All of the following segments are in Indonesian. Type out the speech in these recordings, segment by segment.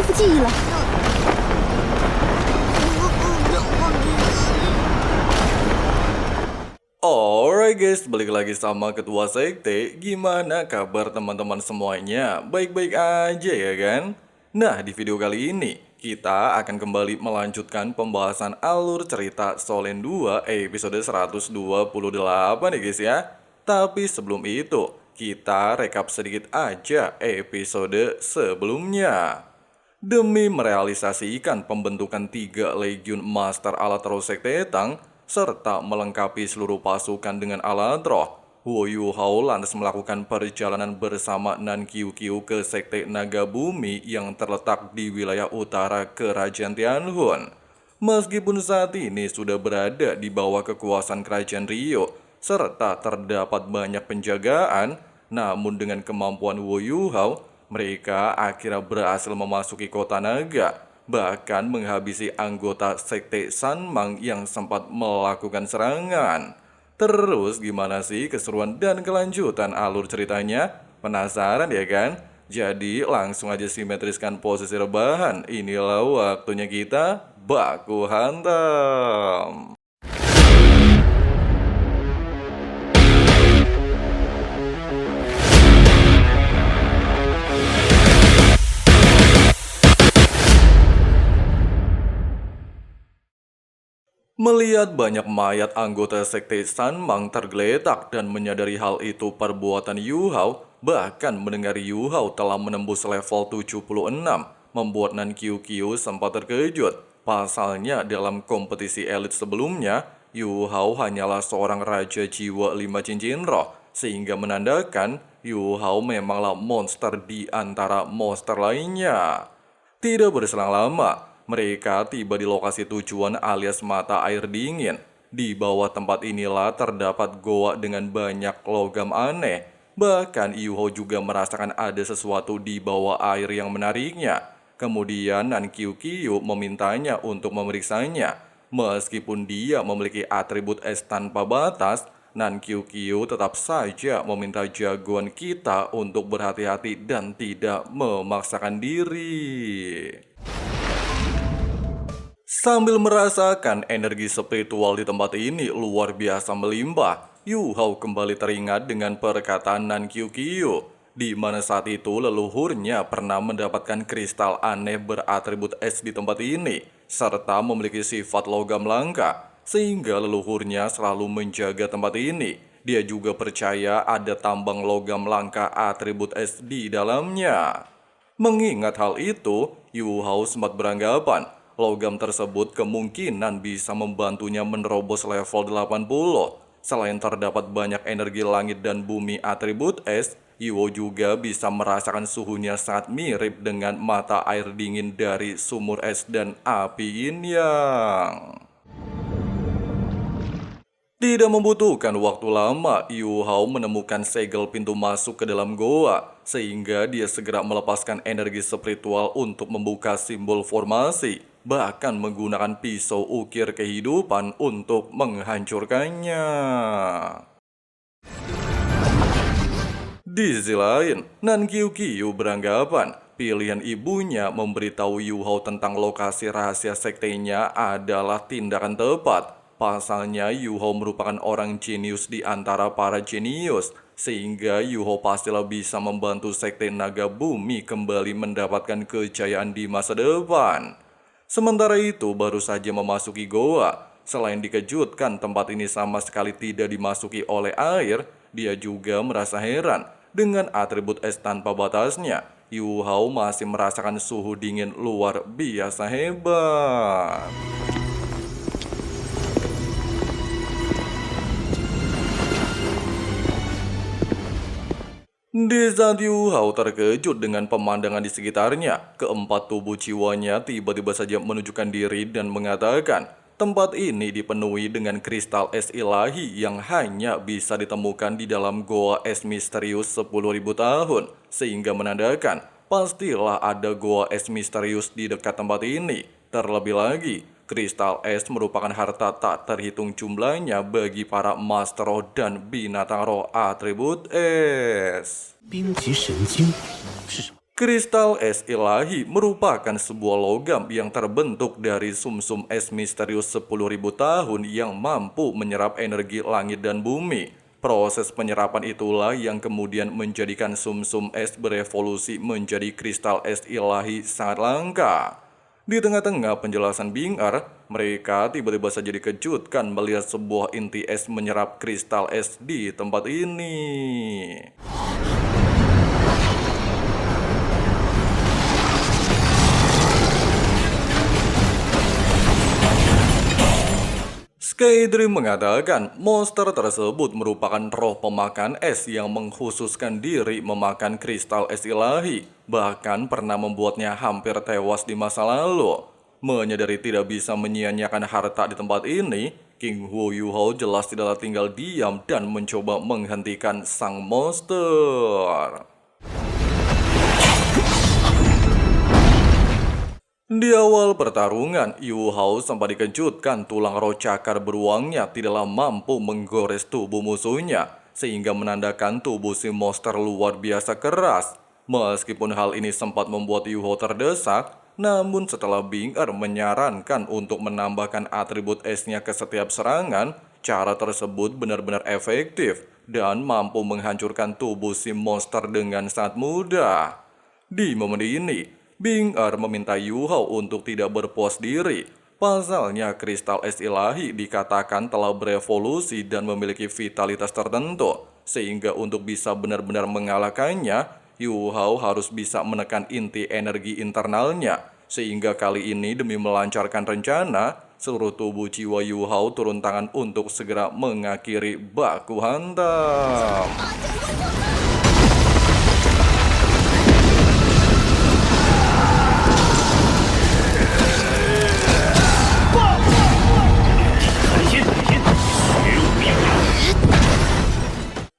复记忆了。Alright guys, balik lagi sama Ketua Sekte. Gimana kabar teman-teman semuanya? Baik-baik aja ya kan? Nah, di video kali ini kita akan kembali melanjutkan pembahasan alur cerita Solen 2 episode 128 ya guys ya. Tapi sebelum itu, kita rekap sedikit aja episode sebelumnya. Demi merealisasikan pembentukan 3 Legiun Master Alat Roh Sekte Tang, serta melengkapi seluruh pasukan dengan alat roh, Wu Yuhao lantas melakukan perjalanan bersama Nan Qiu Qiu ke Sekte Naga Bumi yang terletak di wilayah utara Kerajaan Tianhun. Meskipun saat ini sudah berada di bawah kekuasaan Kerajaan Rio, serta terdapat banyak penjagaan, namun dengan kemampuan Wu Yuhao, mereka akhirnya berhasil memasuki kota naga, bahkan menghabisi anggota Sekte Sanmang yang sempat melakukan serangan. Terus gimana sih keseruan dan kelanjutan alur ceritanya? Penasaran ya kan? Jadi langsung aja simetriskan posisi rebahan. Inilah waktunya kita baku hantam. Melihat banyak mayat anggota Sekte Sanmang tergeletak dan menyadari hal itu perbuatan Yu Hao, bahkan mendengar Yu Hao telah menembus level 76, membuat Nan Qiu Qiu sempat terkejut. Pasalnya dalam kompetisi elit sebelumnya, Yu Hao hanyalah seorang raja jiwa 5 cincin roh, sehingga menandakan Yu Hao memanglah monster di antara monster lainnya. Tidak berselang lama, mereka tiba di lokasi tujuan alias mata air dingin. Di bawah tempat inilah terdapat goa dengan banyak logam aneh. Bahkan Yuho juga merasakan ada sesuatu di bawah air yang menariknya. Kemudian Nan Qiu Qiu memintanya untuk memeriksanya. Meskipun dia memiliki atribut es tanpa batas, Nan Qiu Qiu tetap saja meminta jagoan kita untuk berhati-hati dan tidak memaksakan diri. Sambil merasakan energi spiritual di tempat ini luar biasa melimpah, Yu Hao kembali teringat dengan perkataan Nan Qiu Qiu, di mana saat itu leluhurnya pernah mendapatkan kristal aneh beratribut es di tempat ini, serta memiliki sifat logam langka, sehingga leluhurnya selalu menjaga tempat ini. Dia juga percaya ada tambang logam langka atribut es di dalamnya. Mengingat hal itu, Yu Hao sempat beranggapan logam tersebut kemungkinan bisa membantunya menerobos level 80. Selain terdapat banyak energi langit dan bumi atribut es, Yuo juga bisa merasakan suhunya sangat mirip dengan mata air dingin dari sumur es dan api yin yang. Tidak membutuhkan waktu lama, Yu Hao menemukan segel pintu masuk ke dalam goa, sehingga dia segera melepaskan energi spiritual untuk membuka simbol formasi, bahkan menggunakan pisau ukir kehidupan untuk menghancurkannya. Di sisi lain, Nan Qiu Qiu beranggapan pilihan ibunya memberitahu Yu Hao tentang lokasi rahasia sektenya adalah tindakan tepat. Pasalnya Yu Hao merupakan orang jenius di antara para jenius, sehingga Yu Hao pastilah bisa membantu Sekte Naga Bumi kembali mendapatkan kejayaan di masa depan. Sementara itu baru saja memasuki goa, selain dikejutkan tempat ini sama sekali tidak dimasuki oleh air, dia juga merasa heran dengan atribut es tanpa batasnya. Yu Hao masih merasakan suhu dingin luar biasa hebat. Di saat Yu Hao terkejut dengan pemandangan di sekitarnya, keempat tubuh jiwanya tiba-tiba saja menunjukkan diri dan mengatakan tempat ini dipenuhi dengan kristal es ilahi yang hanya bisa ditemukan di dalam goa es misterius 10.000 tahun, sehingga menandakan pastilah ada goa es misterius di dekat tempat ini. Terlebih lagi, kristal es merupakan harta tak terhitung jumlahnya bagi para master roh dan binatang roh atribut es. Kristal es ilahi merupakan sebuah logam yang terbentuk dari sumsum es misterius 10.000 tahun yang mampu menyerap energi langit dan bumi. Proses penyerapan itulah yang kemudian menjadikan sumsum es berevolusi menjadi kristal es ilahi sangat langka. Di tengah-tengah penjelasan Bing Er, mereka tiba-tiba saja dikejutkan melihat sebuah inti es menyerap kristal es di tempat ini. Skydream mengatakan monster tersebut merupakan roh pemakan es yang mengkhususkan diri memakan kristal es ilahi, bahkan pernah membuatnya hampir tewas di masa lalu. Menyadari tidak bisa menyia-nyiakan harta di tempat ini, King Hu Yuhao jelas tidaklah tinggal diam dan mencoba menghentikan sang monster. Di awal pertarungan, Yu Hao sempat dikejutkan tulang roh cakar beruangnya tidaklah mampu menggores tubuh musuhnya, sehingga menandakan tubuh si monster luar biasa keras. Meskipun hal ini sempat membuat Yu Hao terdesak, namun setelah Bing Er menyarankan untuk menambahkan atribut esnya ke setiap serangan, cara tersebut benar-benar efektif dan mampu menghancurkan tubuh si monster dengan sangat mudah. Di momen ini, Bing Er meminta Yu Hao untuk tidak berpuas diri. Pasalnya kristal es ilahi dikatakan telah berevolusi dan memiliki vitalitas tertentu. Sehingga untuk bisa benar-benar mengalahkannya, Yu Hao harus bisa menekan inti energi internalnya. Sehingga kali ini demi melancarkan rencana, seluruh tubuh jiwa Yu Hao turun tangan untuk segera mengakhiri baku hantam.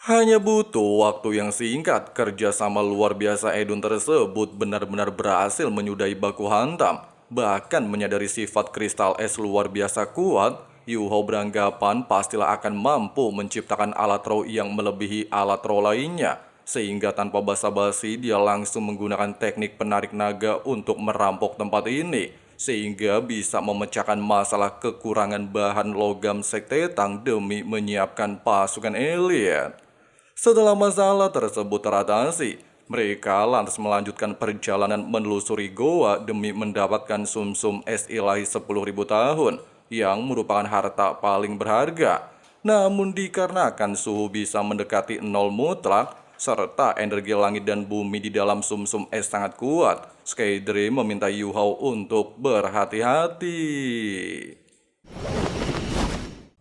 Hanya butuh waktu yang singkat, kerjasama luar biasa Edun tersebut benar-benar berhasil menyudahi baku hantam. Bahkan menyadari sifat kristal es luar biasa kuat, Yu Hao beranggapan pastilah akan mampu menciptakan alat roh yang melebihi alat roh lainnya. Sehingga tanpa basa-basi dia langsung menggunakan teknik penarik naga untuk merampok tempat ini. Sehingga bisa memecahkan masalah kekurangan bahan logam sekte Tang demi menyiapkan pasukan elit. Setelah masalah tersebut teratasi, mereka lantas melanjutkan perjalanan menelusuri goa demi mendapatkan sumsum es ilahi 10.000 tahun yang merupakan harta paling berharga. Namun dikarenakan suhu bisa mendekati nol mutlak, serta energi langit dan bumi di dalam sumsum es sangat kuat, Skydream meminta Yu Hao untuk berhati-hati.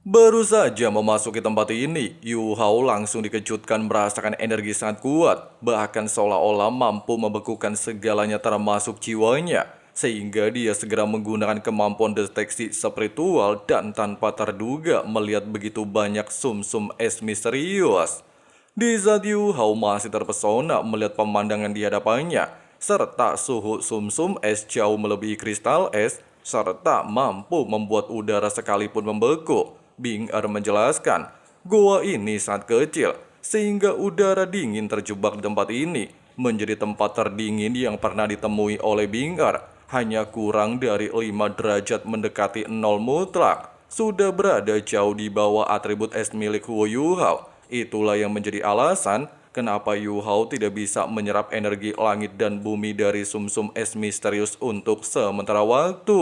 Baru saja memasuki tempat ini, Yu Hao langsung dikejutkan merasakan energi sangat kuat, bahkan seolah-olah mampu membekukan segalanya termasuk jiwanya, sehingga dia segera menggunakan kemampuan deteksi spiritual dan tanpa terduga melihat begitu banyak sumsum es misterius. Di saat Yu Hao masih terpesona melihat pemandangan di hadapannya, serta suhu sumsum es jauh melebihi kristal es, serta mampu membuat udara sekalipun membeku, Bing Er menjelaskan, goa ini sangat kecil, sehingga udara dingin terjebak di tempat ini menjadi tempat terdingin yang pernah ditemui oleh Bing Er. Hanya kurang dari 5 derajat mendekati nol mutlak, sudah berada jauh di bawah atribut es milik Huo Yu Hao. Itulah yang menjadi alasan kenapa Yu Hao tidak bisa menyerap energi langit dan bumi dari sumsum es misterius untuk sementara waktu.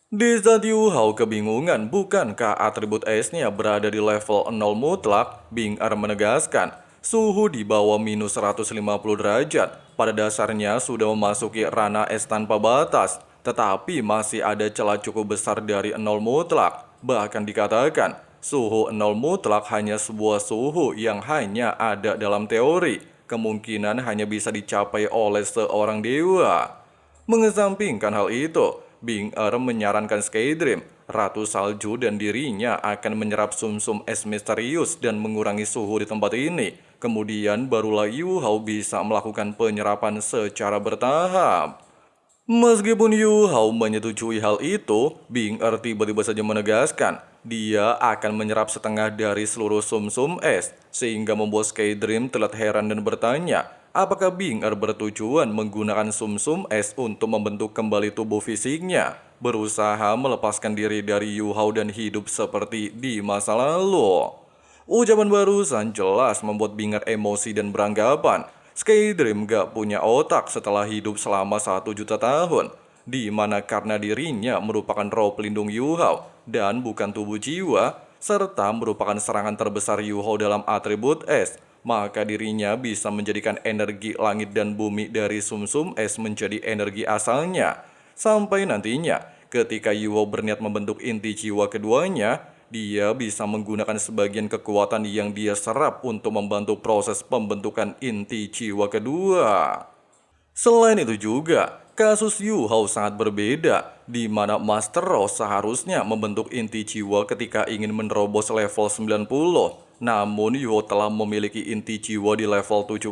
Di saat Yu Hao kebingungan bukankah atribut esnya berada di level 0 mutlak, Bing Er menegaskan suhu di bawah minus 150 derajat pada dasarnya sudah memasuki ranah es tanpa batas, tetapi masih ada celah cukup besar dari 0 mutlak. Bahkan dikatakan suhu 0 mutlak hanya sebuah suhu yang hanya ada dalam teori, kemungkinan hanya bisa dicapai oleh seorang dewa. Mengesampingkan hal itu, Bing Er menyarankan Skydream, Ratu Salju dan dirinya akan menyerap sumsum es misterius dan mengurangi suhu di tempat ini. Kemudian barulah Yu Hao bisa melakukan penyerapan secara bertahap. Meskipun Yu Hao menyetujui hal itu, Bing Er tiba-tiba saja menegaskan dia akan menyerap setengah dari seluruh sumsum es, sehingga membuat Skydream terlihat heran dan bertanya, apakah Bing Er bertujuan menggunakan sumsum es untuk membentuk kembali tubuh fisiknya, berusaha melepaskan diri dari Yu Hao dan hidup seperti di masa lalu? Ucapan barusan jelas membuat Bing Er emosi dan beranggapan Skydream gak punya otak setelah hidup selama 1 juta tahun, di mana karena dirinya merupakan roh pelindung Yu Hao dan bukan tubuh jiwa, serta merupakan serangan terbesar Yu Hao dalam atribut es, maka dirinya bisa menjadikan energi langit dan bumi dari sumsum es menjadi energi asalnya. Sampai nantinya, ketika Yu Hao berniat membentuk inti jiwa keduanya, dia bisa menggunakan sebagian kekuatan yang dia serap untuk membantu proses pembentukan inti jiwa kedua. Selain itu juga, kasus Yu Hao sangat berbeda, di mana Master Roh seharusnya membentuk inti jiwa ketika ingin menerobos level 90. Namun Yu Hao telah memiliki inti jiwa di level 70,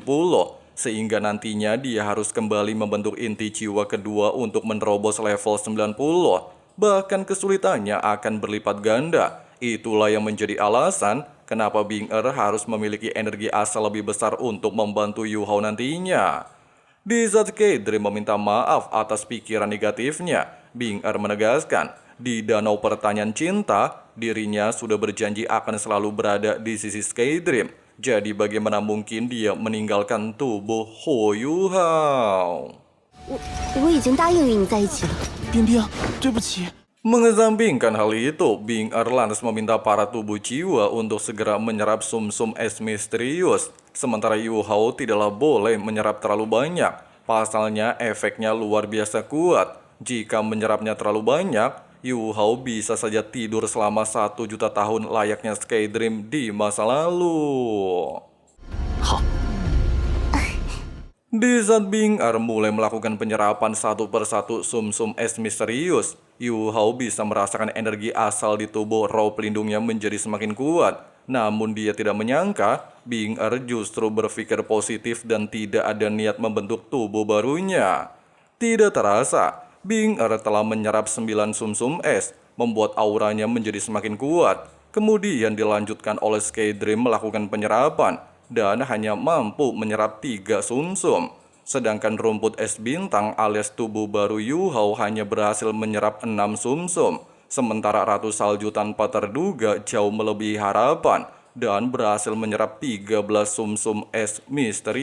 sehingga nantinya dia harus kembali membentuk inti jiwa kedua untuk menerobos level 90. Bahkan kesulitannya akan berlipat ganda. Itulah yang menjadi alasan kenapa Bing Er harus memiliki energi asal lebih besar untuk membantu Yu Hao nantinya. Di saat Skydream meminta maaf atas pikiran negatifnya, Bing Er menegaskan, di danau pertanyaan cinta, dirinya sudah berjanji akan selalu berada di sisi Skydream. Jadi bagaimana mungkin dia meninggalkan tubuh Ho Yu Hao? 我已经答应与你在一起了。冰冰，对不起。 Mengesampingkan hal itu, Bing Er lantas meminta para tubuh jiwa untuk segera menyerap sumsum es misterius. Sementara Yu Hao tidaklah boleh menyerap terlalu banyak. Pasalnya efeknya luar biasa kuat. Jika menyerapnya terlalu banyak, Yu Hao bisa saja tidur selama 1 juta tahun layaknya Skydream di masa lalu. 好， Di saat Bing Er mulai melakukan penyerapan satu persatu sumsum es misterius, Yu Hao bisa merasakan energi asal di tubuh roh pelindungnya menjadi semakin kuat. Namun dia tidak menyangka, Bing Er justru berpikir positif dan tidak ada niat membentuk tubuh barunya. Tidak terasa, Bing Er telah menyerap 9 sumsum es, membuat auranya menjadi semakin kuat. Kemudian dilanjutkan oleh Skydream melakukan penyerapan, dan hanya mampu menyerap 3 sumsum. Sedangkan rumput es bintang alias tubuh baru Yu Hao hanya berhasil menyerap 6 sumsum. Sementara Ratu Salju tanpa terduga jauh melebihi harapan dan berhasil menyerap 13 sumsum es misterius.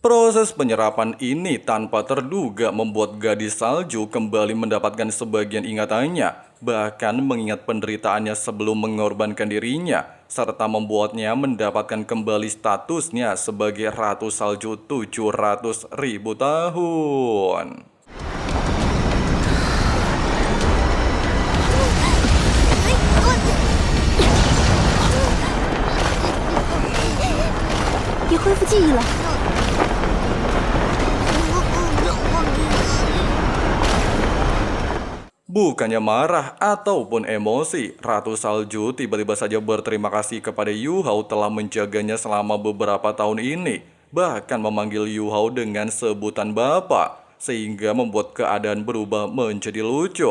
Proses penyerapan ini tanpa terduga membuat gadis salju kembali mendapatkan sebagian ingatannya, bahkan mengingat penderitaannya sebelum mengorbankan dirinya, serta membuatnya mendapatkan kembali statusnya sebagai Ratu Salju 700.000 tahun.你恢复记忆了。 Bukannya marah ataupun emosi, Ratu Salju tiba-tiba saja berterima kasih kepada Yu Hao telah menjaganya selama beberapa tahun ini. Bahkan memanggil Yu Hao dengan sebutan bapak, sehingga membuat keadaan berubah menjadi lucu.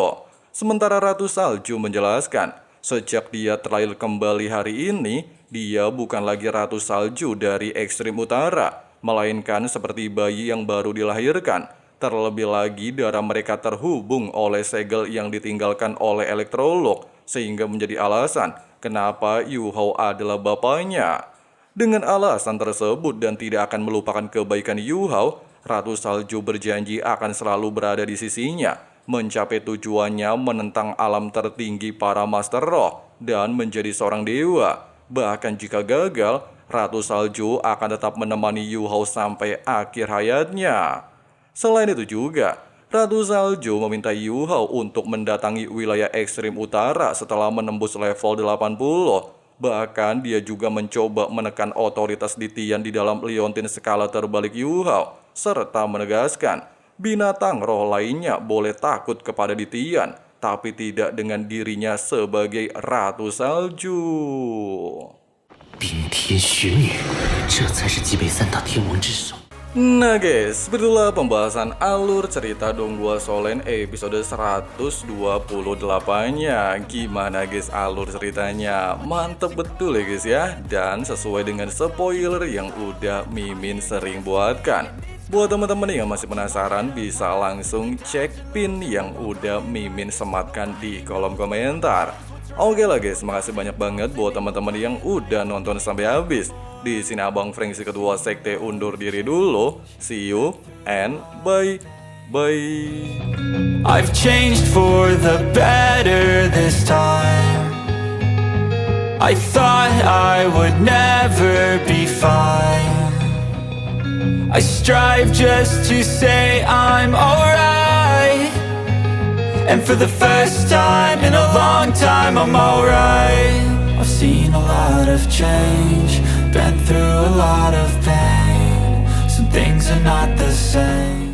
Sementara Ratu Salju menjelaskan, sejak dia terlahir kembali hari ini, dia bukan lagi Ratu Salju dari ekstrim utara, melainkan seperti bayi yang baru dilahirkan. Terlebih lagi darah mereka terhubung oleh segel yang ditinggalkan oleh elektrolog, sehingga menjadi alasan kenapa Yu Hao adalah bapaknya. Dengan alasan tersebut dan tidak akan melupakan kebaikan Yu Hao, Ratu Salju berjanji akan selalu berada di sisinya, mencapai tujuannya menentang alam tertinggi para Master Roh dan menjadi seorang dewa. Bahkan jika gagal, Ratu Salju akan tetap menemani Yu Hao sampai akhir hayatnya. Selain itu juga, Ratu Salju meminta Yu Hao untuk mendatangi wilayah ekstrim utara setelah menembus level 80. Bahkan dia juga mencoba menekan otoritas di Tian di dalam liontin skala terbalik Yu Hao, serta menegaskan binatang roh lainnya boleh takut kepada di Tian, tapi tidak dengan dirinya sebagai Ratu Salju. 冰天雪女，这才是极北3大天王之首。Nah guys, begitulah pembahasan alur cerita Donghua Solen episode 128-nya. Gimana guys alur ceritanya? Mantep betul ya guys ya. Dan sesuai dengan spoiler yang udah Mimin sering buatkan. Buat teman-teman yang masih penasaran bisa langsung cek pin yang udah Mimin sematkan di kolom komentar. Oke lah guys, makasih banyak banget buat teman-teman yang udah nonton sampai habis. Di sini Abang Frank si ketua sekte undur diri dulu. See you and bye. I've changed for the better this time. I thought I would never be fine. I strive just to say I'm alright. And for the first time in a long time I'm alright. I've seen a lot of change, been through a lot of pain. Some things are not the same.